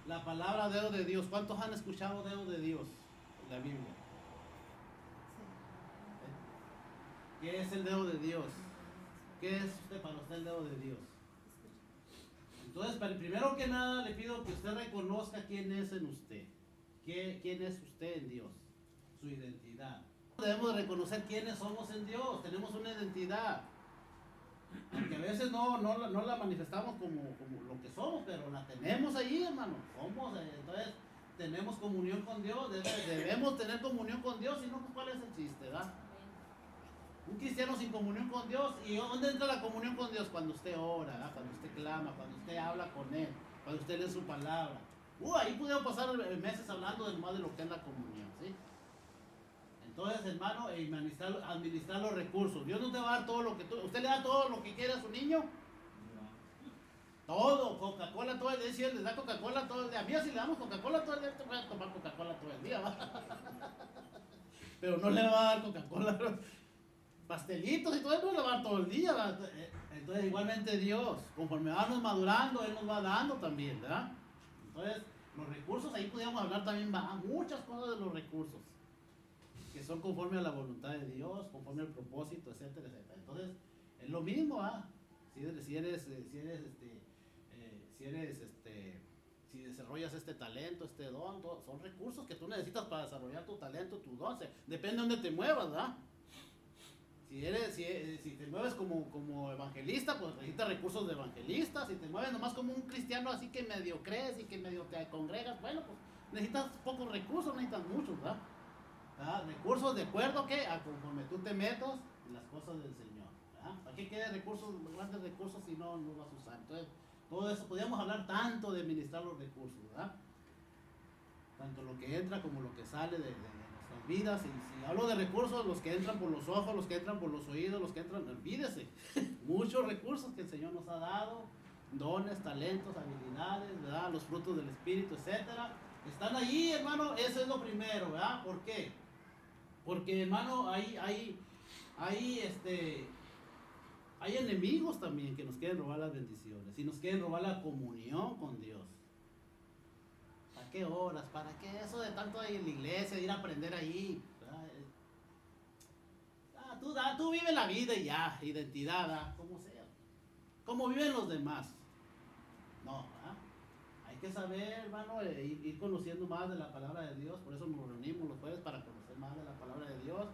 La palabra dedo de Dios. ¿Cuántos han escuchado dedo de Dios en la Biblia? ¿Qué es el dedo de Dios? ¿Qué es para usted el dedo de Dios? Entonces, primero que nada, le pido que usted reconozca quién es en usted. ¿Quién es usted en Dios? Su identidad. Debemos de reconocer quiénes somos en Dios. Tenemos una identidad. Aunque a veces no la manifestamos como lo que somos, pero la tenemos ahí, hermano. Entonces, tenemos comunión con Dios. Debemos tener comunión con Dios. Si no, pues, ¿cuál es el chiste, verdad? Un cristiano sin comunión con Dios. ¿Y dónde entra la comunión con Dios? Cuando usted ora, ¿verdad? Cuando usted clama, cuando usted habla con Él, cuando usted lee su palabra. Ahí pudimos pasar meses hablando de lo que es la comunión, ¿sí? Entonces, hermano, administrar los recursos. Dios no te va a dar todo lo que usted le da todo lo que quiere a su niño. Todo, Coca-Cola todo el día. Si él les da Coca-Cola todo el día. A mí si le damos Coca-Cola todo el día, te voy a tomar Coca-Cola todo el día, ¿va? Pero no le va a dar Coca-Cola. Pastelitos y todo eso no le va a dar todo el día, ¿va? Entonces, igualmente Dios, conforme vamos madurando, Él nos va dando también, ¿verdad? Entonces, los recursos, ahí podríamos hablar también muchas cosas de los recursos, que son conforme a la voluntad de Dios, conforme al propósito, etcétera, etcétera. Entonces, es lo mismo, ¿ah? Si desarrollas este talento, este don, son recursos que tú necesitas para desarrollar tu talento, tu don. Depende de dónde te muevas, ¿verdad? Si te mueves como evangelista, pues necesitas recursos de evangelista. Si te mueves nomás como un cristiano así que medio crees y que medio te congregas, bueno, pues necesitas pocos recursos, necesitas muchos, ¿verdad? Recursos de acuerdo a conforme tú te metas en las cosas del Señor, ¿verdad? ¿Para qué quede grandes recursos si no los vas a usar? Entonces, todo eso, podríamos hablar tanto de administrar los recursos, ¿verdad? Tanto lo que entra como lo que sale de nuestras vidas. Y si hablo de recursos, los que entran por los ojos, los que entran por los oídos, los que entran, olvídese, muchos recursos que el Señor nos ha dado, dones, talentos, habilidades, ¿verdad? Los frutos del Espíritu, etcétera, están allí, hermano. Eso es lo primero, ¿verdad? ¿Por qué? Porque, hermano, hay enemigos también que nos quieren robar las bendiciones y nos quieren robar la comunión con Dios. ¿Para qué horas? ¿Para qué eso de tanto ahí en la iglesia, de ir a aprender ahí? Tú vive la vida y ya, identidad, como sea. Como viven los demás. No, ¿verdad? Hay que saber, hermano, ir conociendo más de la palabra de Dios. Por eso nos reunimos los jueves para conocer más de la palabra de Dios,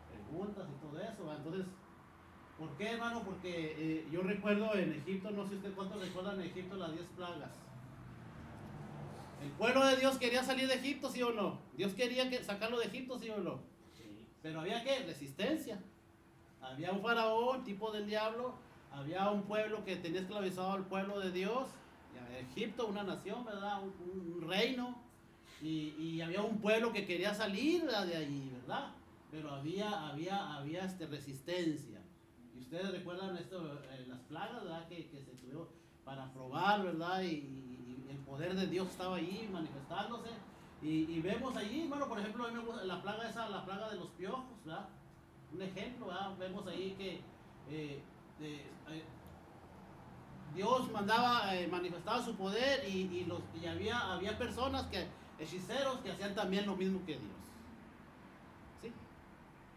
preguntas y todo eso, ¿verdad? Entonces, ¿por qué, hermano? Porque yo recuerdo en Egipto, no sé usted cuántos recuerdan en Egipto las 10 plagas. El pueblo de Dios quería salir de Egipto, ¿sí o no? Dios quería sacarlo de Egipto, ¿sí o no? Sí. Pero había ¿qué? Resistencia. Había un faraón, tipo del diablo. Había un pueblo que tenía esclavizado al pueblo de Dios. Egipto, una nación, ¿verdad? Un reino. Y había un pueblo que quería salir de allí, ¿verdad? Pero había resistencia. Y ustedes recuerdan esto, las plagas, ¿verdad? Que se tuvieron para probar, ¿verdad? Y el poder de Dios estaba allí manifestándose. Y vemos allí, bueno, por ejemplo, la plaga de los piojos, ¿verdad? Un ejemplo, ¿verdad? Vemos ahí que Dios manifestaba su poder y había personas hechiceros que hacían también lo mismo que Dios. ¿Sí?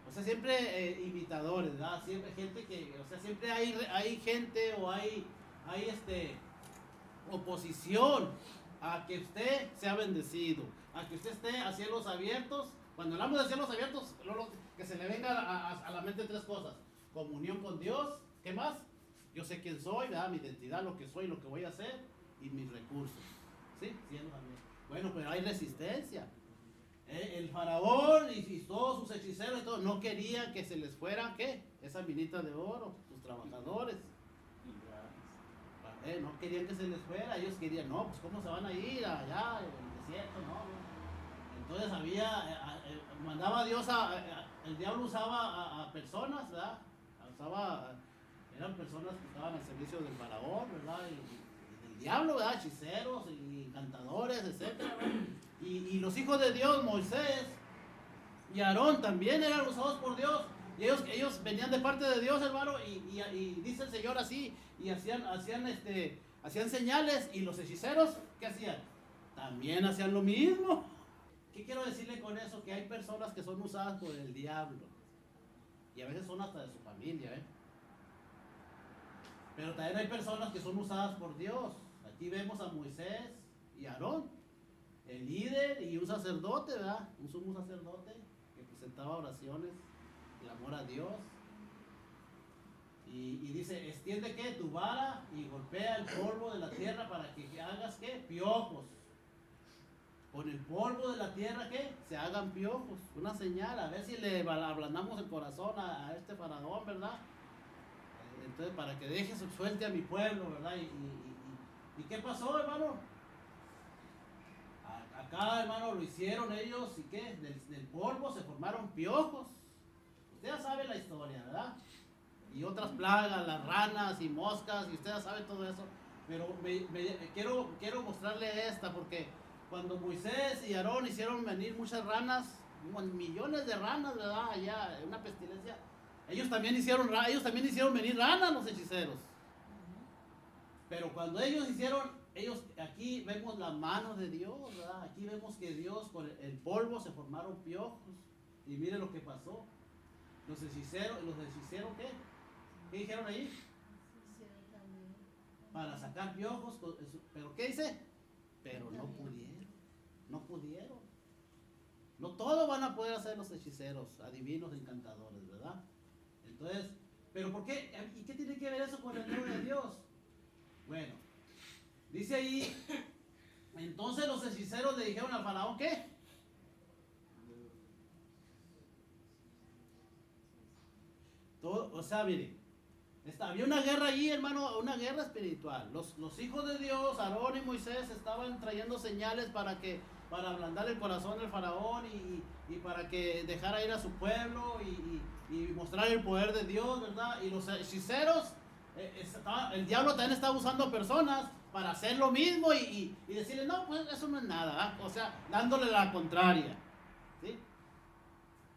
O sea, siempre imitadores, ¿verdad? Siempre hay gente o hay oposición a que usted sea bendecido, a que usted esté a cielos abiertos. Cuando hablamos de cielos abiertos, que se le venga a la mente tres cosas: comunión con Dios, ¿qué más? Yo sé quién soy, ¿verdad? Mi identidad, lo que soy, lo que voy a hacer y mis recursos. ¿Sí? Cielos abiertos. Bueno, pero hay resistencia. El faraón y todos sus hechiceros y todo no querían que se les fuera, ¿qué? Esa minita de oro, sus trabajadores. No querían que se les fuera, ellos querían, no, pues cómo se van a ir allá, en el desierto, no. Entonces mandaba Dios el diablo usaba a personas, ¿verdad? Eran personas que estaban al servicio del faraón, ¿verdad? Y del diablo, ¿verdad? Hechiceros y cantadores, etcétera, ¿verdad? Y los hijos de Dios, Moisés y Aarón, también eran usados por Dios. Y ellos venían de parte de Dios, hermano, y dice el Señor así, y hacían señales. Y los hechiceros, ¿qué hacían? también hacían lo mismo. ¿Qué quiero decirle con eso? Que hay personas que son usadas por el diablo. Y a veces son hasta de su familia, ¿eh? Pero también hay personas que son usadas por Dios. Aquí vemos a Moisés y Aarón, el líder y un sacerdote, ¿verdad? Un sumo sacerdote que presentaba oraciones, clamor a Dios. Y dice, extiende ¿qué? Tu vara y golpea el polvo de la tierra para que hagas ¿qué? Piojos. Con el polvo de la tierra ¿qué? Se hagan piojos. Una señal, a ver si le ablandamos el corazón a este faraón, ¿verdad? Entonces, para que deje suelte a mi pueblo, ¿verdad? ¿Y qué pasó, hermano? Acá, hermano, lo hicieron ellos, ¿y qué? Del polvo se formaron piojos. Usted ya sabe la historia, ¿verdad? Y otras plagas, las ranas y moscas, y usted ya sabe todo eso. Pero quiero mostrarle esta, porque cuando Moisés y Aarón hicieron venir muchas ranas, millones de ranas, ¿verdad? Allá, una pestilencia. Ellos también hicieron venir ranas, los hechiceros. Pero cuando ellos aquí vemos la mano de Dios, ¿verdad? Aquí vemos que Dios, con el polvo se formaron piojos. Y mire lo que pasó. Los hechiceros, ¿qué? ¿Qué dijeron ahí? Para sacar piojos, ¿pero qué dice? Pero no pudieron. No todo van a poder hacer los hechiceros, adivinos, encantadores, ¿verdad? Entonces, ¿pero por qué? ¿Y qué tiene que ver eso con el nombre de Dios? Bueno, dice ahí, entonces los hechiceros le dijeron al faraón, ¿qué? Mire, había una guerra allí, hermano, una guerra espiritual. Los hijos de Dios, Aarón y Moisés, estaban trayendo señales para ablandar el corazón del faraón y para que dejara ir a su pueblo y mostrar el poder de Dios, ¿verdad? Y los hechiceros, el diablo también estaba usando personas para hacer lo mismo y decirle, no, pues eso no es nada, ¿eh? O sea, dándole la contraria, ¿sí?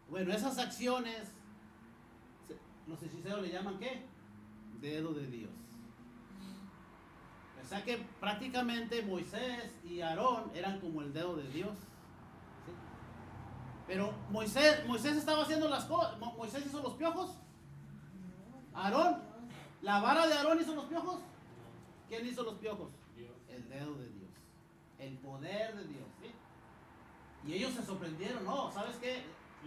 Bueno, esas acciones, los hechiceros le llaman, ¿qué? Dedo de Dios. O sea que prácticamente Moisés y Aarón eran como el dedo de Dios, ¿sí? Pero Moisés estaba haciendo las cosas. Moisés hizo los piojos. Aarón, la vara de Aarón hizo los piojos. ¿Quién hizo los piojos? Dios. El dedo de Dios, el poder de Dios, ¿sí? Y ellos se sorprendieron, ¿no? ¿Sabes qué?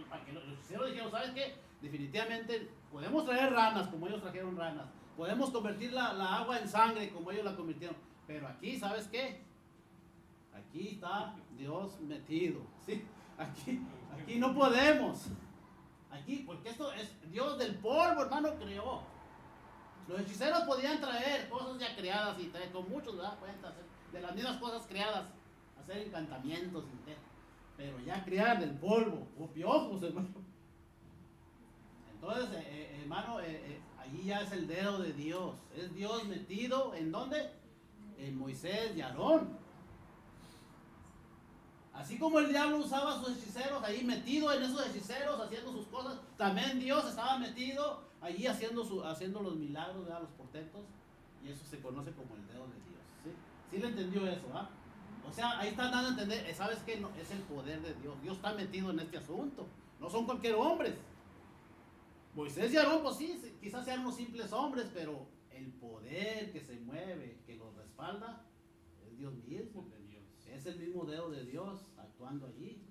Para que los hechiceros dijeron, ¿sabes qué? Definitivamente podemos traer ranas como ellos trajeron ranas. Podemos convertir la agua en sangre como ellos la convirtieron. Pero aquí, ¿sabes qué? Aquí está Dios metido, ¿sí? Aquí no podemos. Aquí, porque esto es Dios del polvo, hermano, creó. Los hechiceros podían traer cosas ya creadas y traer con muchos, ¿verdad? Pueden hacer de las mismas cosas creadas, hacer encantamientos, pero ya crear del polvo, o piojos, hermano. Entonces, hermano, allí ya es el dedo de Dios. Es Dios metido, ¿en dónde? En Moisés y Aarón. Así como el diablo usaba a sus hechiceros ahí metido en esos hechiceros, haciendo sus cosas, también Dios estaba metido allí haciendo los milagros, ¿verdad? Los portentos. Y eso se conoce como el dedo de Dios, ¿sí? ¿Sí le entendió eso, ah? O sea, ahí están dando a entender, ¿sabes qué? No, es el poder de Dios. Dios está metido en este asunto. No son cualquier hombres. Moisés y Aarón, pues sí, quizás sean unos simples hombres, pero el poder que se mueve, que los respalda, es Dios mismo. Es el mismo dedo de Dios actuando allí.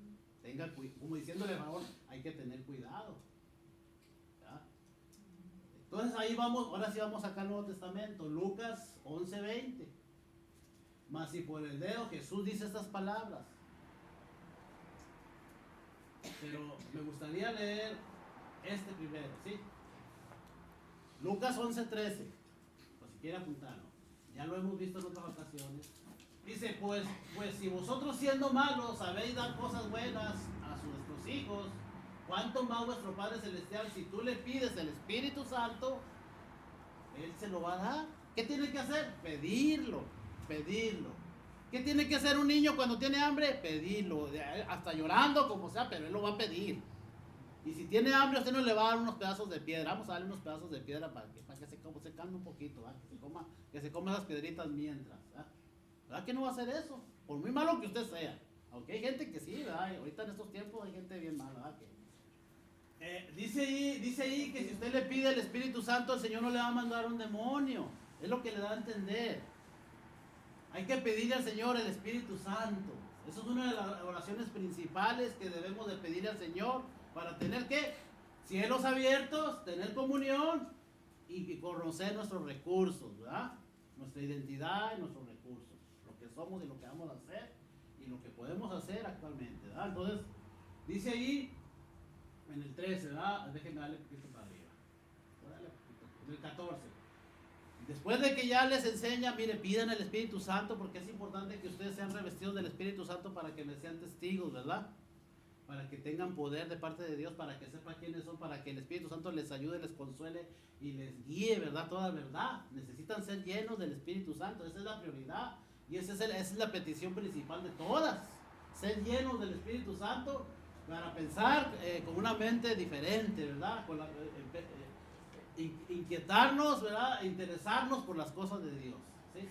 Como diciéndole, por favor, hay que tener cuidado. ¿Ya? Entonces ahí vamos, ahora sí vamos acá al Nuevo Testamento, Lucas 11:20. Mas si por el dedo Jesús dice estas palabras. Pero me gustaría leer este primero, ¿sí? Lucas 11:13. Pues si quiere apuntarlo. Ya lo hemos visto en otras ocasiones. Dice, pues si vosotros siendo malos sabéis dar cosas buenas a vuestros hijos, ¿cuánto más vuestro Padre Celestial, si tú le pides el Espíritu Santo, Él se lo va a dar? ¿Qué tiene que hacer? Pedirlo. ¿Qué tiene que hacer un niño cuando tiene hambre? Pedirlo, hasta llorando, como sea, pero Él lo va a pedir. Y si tiene hambre, usted no le va a dar unos pedazos de piedra. Vamos a darle unos pedazos de piedra para que se calme un poquito, ¿verdad? Que se coma esas piedritas mientras, ¿verdad? ¿Verdad que no va a hacer eso? por muy malo que usted sea. Aunque hay gente que sí, ¿verdad? Ahorita en estos tiempos hay gente bien mala, ¿verdad? Dice ahí que si usted le pide el Espíritu Santo, el Señor no le va a mandar un demonio. Es lo que le da a entender. Hay que pedirle al Señor el Espíritu Santo. Eso es una de las oraciones principales que debemos de pedirle al Señor para tener ¿qué? Cielos abiertos, tener comunión y conocer nuestros recursos, ¿verdad? Nuestra identidad y nuestros recursos. Lo que somos y lo que vamos a hacer y lo que podemos hacer actualmente, ¿verdad? Entonces, dice ahí en el 13, ¿verdad? Déjenme darle un poquito para arriba. En el 14. Después de que ya les enseña, mire, pidan el Espíritu Santo porque es importante que ustedes sean revestidos del Espíritu Santo para que les sean testigos, ¿verdad? Para que tengan poder de parte de Dios, para que sepan quiénes son, para que el Espíritu Santo les ayude, les consuele y les guíe, ¿verdad? Toda verdad. Necesitan ser llenos del Espíritu Santo, esa es la prioridad y esa es la petición principal de todas. Ser llenos del Espíritu Santo para pensar con una mente diferente, ¿verdad? Inquietarnos, ¿verdad? Interesarnos por las cosas de Dios, ¿sí?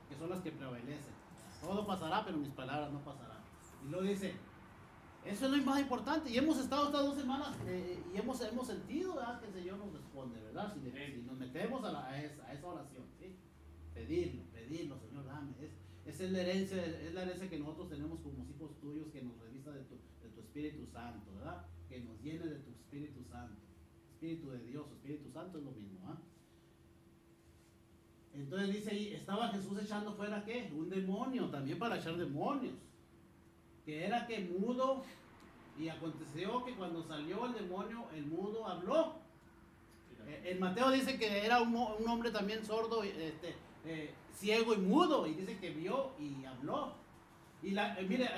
Que son las que prevalecen. Todo pasará, pero mis palabras no pasarán. Y luego dice, eso es lo más importante. Y hemos estado estas 2 semanas y hemos sentido, ¿verdad? Que el Señor nos responde, ¿verdad? Si nos metemos a esa oración, ¿sí? Pedirlo, Señor, dame. Esa es la herencia que nosotros tenemos como hijos tuyos, que nos revista de tu Espíritu Santo, ¿verdad? Que nos llene de tu Espíritu Santo. Espíritu de Dios, Espíritu Santo es lo mismo, ¿ah? Entonces dice ahí, estaba Jesús echando fuera ¿qué? Un demonio, también para echar demonios, que era que mudo, y aconteció que cuando salió el demonio, el mudo habló. En Mateo dice que era un hombre también sordo, ciego y mudo, y dice que vio y habló. Y mire,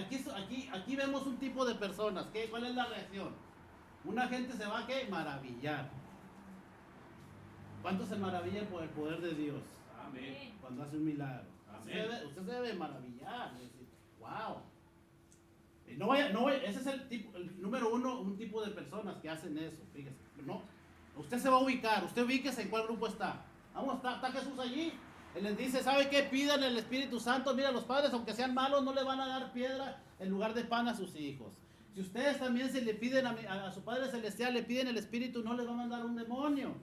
aquí vemos un tipo de personas, ¿cuál es la reacción? Una gente se va a ¿qué? Maravillar. ¿Cuántos se maravillan por el poder de Dios? Amén. Cuando hace un milagro. Amén. Usted se debe maravillar. Decir, wow. Ese es el número 1, un tipo de personas que hacen eso. Fíjese. No, usted se va a ubicar. Usted ubíquese en cuál grupo está. Vamos, está Jesús allí. Él les dice, ¿sabe qué? Pidan el Espíritu Santo. Mira, los padres, aunque sean malos, no le van a dar piedra en lugar de pan a sus hijos. Si ustedes también se le piden a su Padre Celestial, le piden el Espíritu, no les va a mandar un demonio.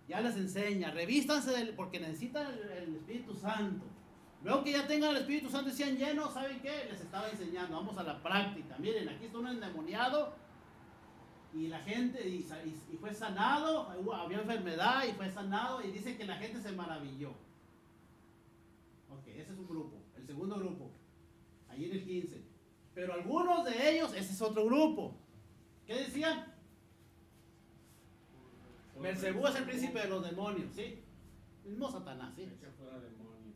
Ya les enseña, revístanse porque necesitan el Espíritu Santo. Luego que ya tengan el Espíritu Santo y sean llenos, ¿saben qué? Les estaba enseñando, vamos a la práctica. Miren, aquí está un endemoniado y la gente, y fue sanado, había enfermedad y fue sanado y dice que la gente se maravilló. Ok, ese es un grupo. El segundo grupo, allí en el 15. Pero algunos de ellos, ese es otro grupo. ¿Qué decían? Belcebú es el príncipe de los demonios, ¿sí? El mismo Satanás, ¿sí? Echa fuera demonios.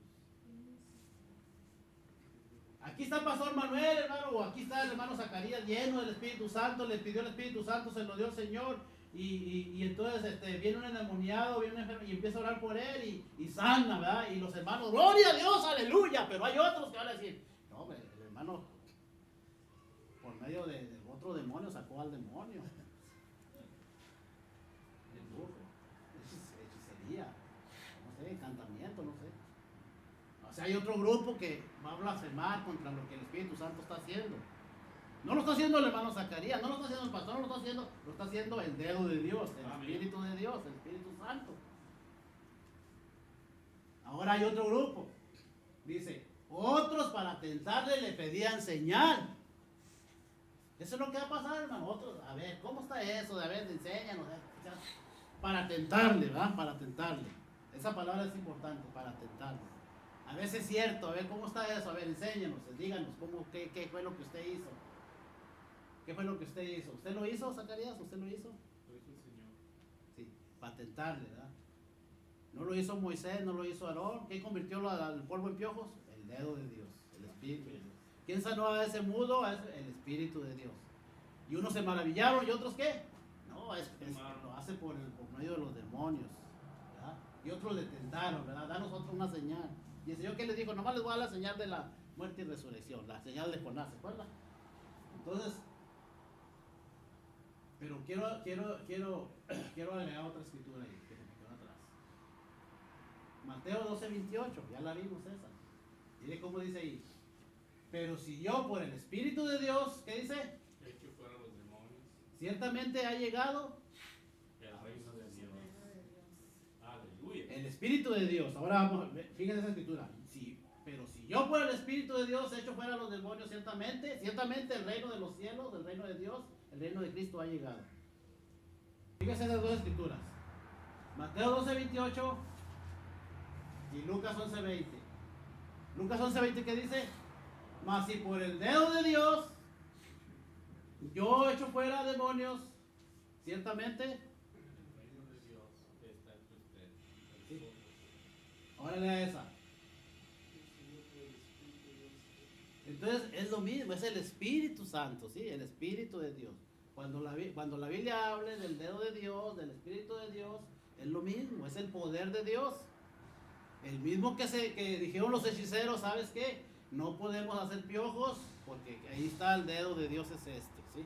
Aquí está el pastor Manuel, hermano, o aquí está el hermano Zacarías lleno del Espíritu Santo, le pidió el Espíritu Santo, se lo dio el Señor, y entonces viene un endemoniado, viene un enfermo, y empieza a orar por él, y sana, ¿verdad? Y los hermanos, gloria a Dios, aleluya, pero hay otros que van a decir, no, el hermano, por medio de otro demonio, sacó al demonio. El burro, hechicería, no sé, encantamiento, no sé. O sea, hay otro grupo que va a blasfemar contra lo que el Espíritu Santo está haciendo. No lo está haciendo el hermano Zacarías, no lo está haciendo el pastor, no lo está haciendo el dedo de Dios, el Espíritu de Dios, el Espíritu Santo. Ahora hay otro grupo. Dice, otros para tentarle le pedían señal. Eso es lo que va a pasar, hermano. Otros, a ver, ¿cómo está eso? A ver, enséñanos. Para tentarle, ¿verdad? Para tentarle. Esa palabra es importante, para tentarle. A veces es cierto, a ver, ¿cómo está eso? A ver, enséñanos, díganos, qué fue lo que usted hizo? ¿Qué fue lo que usted hizo? ¿Usted lo hizo, Zacarías? ¿Usted lo hizo? Lo hizo el Señor. Sí, para tentarle, ¿verdad? No lo hizo Moisés, no lo hizo Aarón. ¿Qué convirtió al polvo en piojos? El dedo de Dios, el Espíritu de Dios. ¿Quién sanó a ese mudo? Es el Espíritu de Dios. Y unos se maravillaron y otros ¿qué? No, lo hace por medio de los demonios, ¿verdad? Y otros le tentaron, ¿verdad? Danos una señal. Y el Señor ¿qué les dijo? Nomás les voy a dar la señal de la muerte y resurrección, la señal de Jonás, ¿se acuerdan? Entonces, pero quiero agregar otra escritura ahí, que se me quedó atrás. Mateo 12:28, ya la vimos esa. Mire cómo dice ahí. Pero si yo por el Espíritu de Dios, ¿qué dice? Hecho fuera los demonios, Ciertamente ha llegado el reino de Dios. Aleluya. el Espíritu de Dios. Ahora vamos, fíjense esa escritura. Sí, pero si yo por el Espíritu de Dios he hecho fuera los demonios, ciertamente el reino de los cielos, el reino de Dios, el reino de Cristo ha llegado. Fíjense esas dos escrituras. Mateo 12:28 y Lucas 11:20. Lucas 11:20, ¿qué dice? Mas si por el dedo de Dios yo echo fuera demonios, ciertamente. El reino de Dios está entre ustedes. Sí. Ahora lea esa. Entonces es lo mismo, es el Espíritu Santo, ¿sí? El Espíritu de Dios. Cuando la Biblia hable del dedo de Dios, del Espíritu de Dios, es lo mismo, es el poder de Dios. El mismo que dijeron los hechiceros, ¿sabes qué? No podemos hacer piojos porque ahí está el dedo de Dios, es este, ¿sí?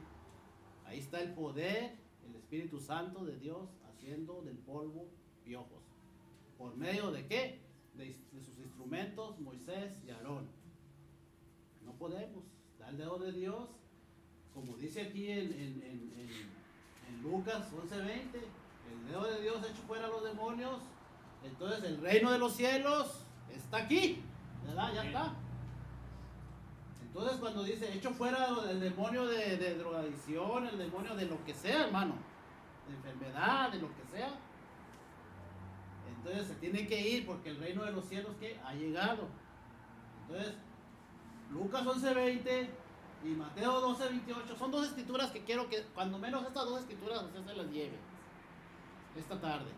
Ahí está el poder, el Espíritu Santo de Dios haciendo del polvo piojos. ¿Por medio de qué? De sus instrumentos, Moisés y Aarón. No podemos. Está el dedo de Dios, como dice aquí en Lucas 11:20, el dedo de Dios hecho fuera a los demonios. Entonces el reino de los cielos está aquí, ¿verdad? Ya está. Entonces cuando dice hecho fuera el demonio de drogadicción, el demonio de lo que sea, hermano, de enfermedad, de lo que sea, entonces se tiene que ir porque el reino de los cielos que ha llegado. Entonces Lucas 11:20 y Mateo 12:28 son dos escrituras que quiero que cuando menos estas dos escrituras usted se las lleve esta tarde.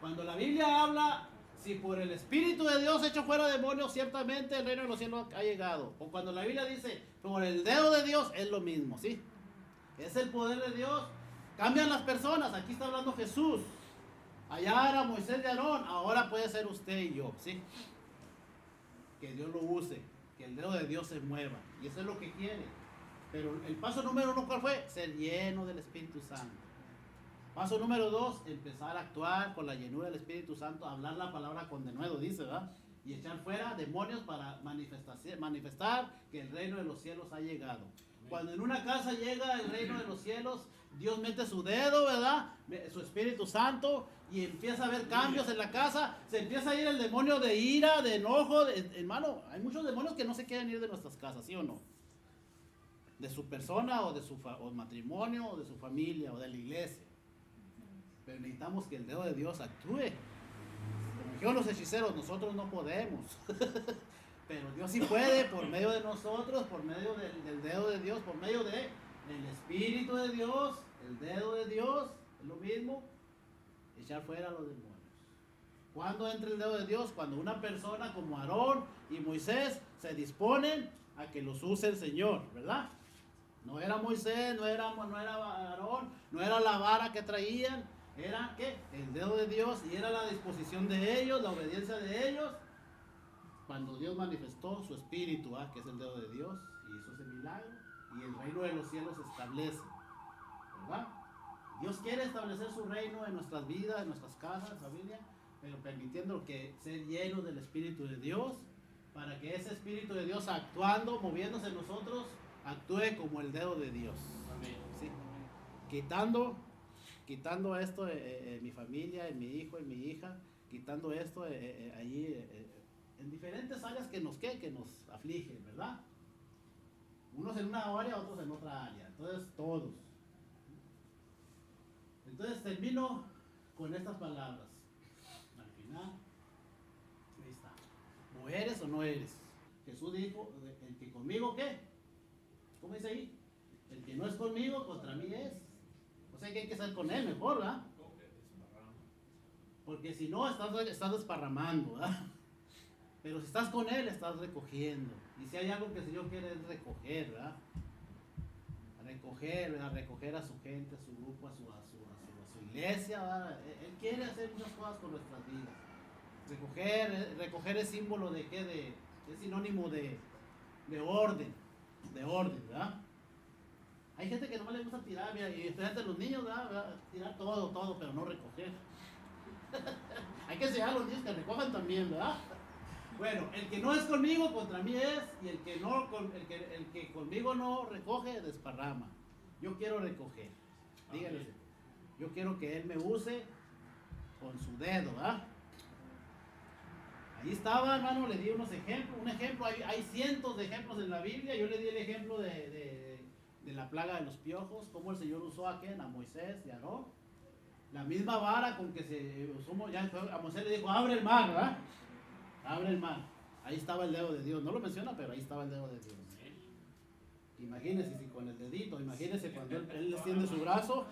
Cuando la Biblia habla, si por el Espíritu de Dios hecho fuera demonios, ciertamente el reino de los cielos ha llegado. O cuando la Biblia dice, por el dedo de Dios, es lo mismo, ¿sí? Es el poder de Dios. Cambian las personas, aquí está hablando Jesús. Allá era Moisés y Aarón, ahora puede ser usted y yo, ¿sí? Que Dios lo use, que el dedo de Dios se mueva. Y eso es lo que quiere. Pero el paso número 1, ¿cuál fue? Ser lleno del Espíritu Santo. Paso número 2, empezar a actuar con la llenura del Espíritu Santo, hablar la palabra con denuedo, dice, ¿verdad? Y echar fuera demonios para manifestar que el reino de los cielos ha llegado. Cuando en una casa llega el reino de los cielos, Dios mete su dedo, ¿verdad? Su Espíritu Santo, y empieza a haber cambios en la casa. Se empieza a ir el demonio de ira, de enojo. Hermano, hay muchos demonios que no se quieren ir de nuestras casas, ¿sí o no? De su persona, o de su matrimonio, o de su familia, o de la iglesia. Pero necesitamos que el dedo de Dios actúe. Como dijeron los hechiceros, nosotros no podemos. Pero Dios sí puede por medio de nosotros, por medio del dedo de Dios, por medio del Espíritu de Dios, el dedo de Dios, es lo mismo, echar fuera a los demonios. ¿Cuándo entra el dedo de Dios? Cuando una persona como Aarón y Moisés se disponen a que los use el Señor, ¿verdad? No era Moisés, no era Aarón, no era la vara que traían, era ¿qué? El dedo de Dios, y era la disposición de ellos, la obediencia de ellos. Cuando Dios manifestó su espíritu, que es el dedo de Dios, y hizo ese milagro, y el reino de los cielos se establece, ¿verdad? Dios quiere establecer su reino en nuestras vidas, en nuestras casas, familia, pero permitiendo que ser llenos del Espíritu de Dios, para que ese Espíritu de Dios actuando, moviéndose en nosotros, actúe como el dedo de Dios. Amén. ¿Sí? Quitando esto en mi familia, en mi hijo, en mi hija, quitando esto allí en diferentes áreas que nos afligen, ¿verdad? Unos en una área, otros en otra área. Entonces, todos. Entonces, termino con estas palabras. Al final, ahí está. ¿O eres o no eres? Jesús dijo, el que conmigo, ¿qué? ¿Cómo dice ahí? El que no es conmigo, contra mí es. O sea que hay que ser con él mejor, ¿verdad? Porque si no, estás desparramando, ¿verdad? Pero si estás con él, estás recogiendo. Y si hay algo que el Señor quiere es recoger, ¿verdad? Recoger a su gente, a su grupo, a su iglesia, ¿verdad? Él quiere hacer muchas cosas con nuestras vidas. Recoger es símbolo de qué, es sinónimo de orden, ¿verdad? Hay gente que no le gusta tirar, mira, y especialmente los niños, ¿verdad? Tirar todo, pero no recoger. Hay que enseñar a los niños que recojan también, ¿verdad? Bueno, el que no es conmigo contra mí es, y el que no, el que conmigo no recoge, desparrama. Yo quiero recoger. Díganle, yo quiero que él me use con su dedo, ¿ah? Ahí estaba, hermano, le di unos ejemplos. Un ejemplo, hay cientos de ejemplos en la Biblia. Yo le di el ejemplo de la plaga de los piojos, cómo el Señor usó a quién, a Moisés y a Aarón. La misma vara con que se usó, ya a Moisés le dijo, abre el mar, ¿verdad? Abre el mar. Ahí estaba el dedo de Dios. No lo menciona, pero ahí estaba el dedo de Dios. Imagínese si con el dedito, imagínese cuando él extiende su brazo.